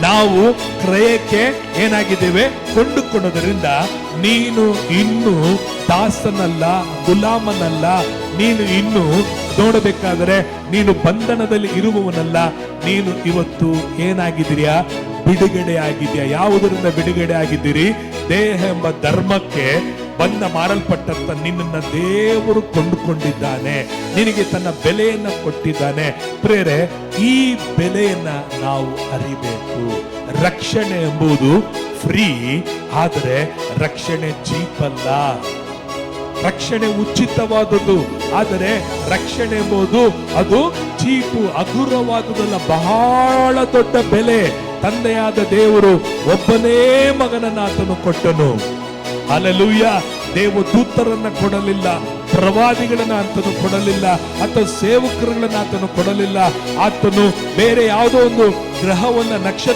ನಾವು ಕ್ರಯಕ್ಕೆ ಏನಾಗಿದ್ದೇವೆ, ಕೊಂಡುಕೊಳ್ಳೋದ್ರಿಂದ ನೀನು ಇನ್ನು ದಾಸನಲ್ಲ, ಗುಲಾಮನಲ್ಲ. ನೀನು ಇನ್ನು ನೋಡಬೇಕಾದರೆ ನೀನು ಬಂಧನದಲ್ಲಿ ಇರುವವನಲ್ಲ. ನೀನು ಇವತ್ತು ಏನಾಗಿದ್ದೀಯಾ, ಬಿಡುಗಡೆ ಆಗಿದೆಯಾ. ಯಾವುದರಿಂದ ಬಿಡುಗಡೆ ಆಗಿದ್ದೀರಿ? ದೇಹ ಎಂಬ ಧರ್ಮಕ್ಕೆ ಬಂದ ಮಾರಲ್ಪಟ್ಟಂತ ನಿನ್ನನ್ನ ದೇವರು ಕೊಂಡುಕೊಂಡಿದ್ದಾನೆ, ನಿನಗೆ ತನ್ನ ಬೆಲೆಯನ್ನ ಕೊಟ್ಟಿದ್ದಾನೆ. ಪ್ರೇರೆ, ಈ ಬೆಲೆಯನ್ನ ನಾವು ಅರಿಬೇಕು. ರಕ್ಷಣೆ ಎಂಬುದು ಫ್ರೀ, ಆದರೆ ರಕ್ಷಣೆ ಚೀಪ್ ಅಲ್ಲ. ರಕ್ಷಣೆ ಉಚಿತವಾದುದು, ಆದರೆ ರಕ್ಷಣೆ ಎಂಬುದು ಅದು ಚೀಪು, ಹಗುರವಾದುದಲ್ಲ, ಬಹಳ ದೊಡ್ಡ ಬೆಲೆ. ತಂದೆಯಾದ ದೇವರು ಒಬ್ಬನೇ ಮಗನನ್ನ ಆತನು ಕೊಟ್ಟನು. ಹಲ್ಲೆಲೂಯ. ದೇವದೂತರನ್ನ ಕೊಡಲಿಲ್ಲ, ಪ್ರವಾದಿಗಳನ್ನ ಆತನು ಕೊಡಲಿಲ್ಲ, ಅಥವಾ ಸೇವಕರುಗಳನ್ನ ಆತನು ಕೊಡಲಿಲ್ಲ. ಆತನು ಬೇರೆ ಯಾವುದೋ ಒಂದು ಗ್ರಹವನ್ನ, ನಕ್ಷತ್ರ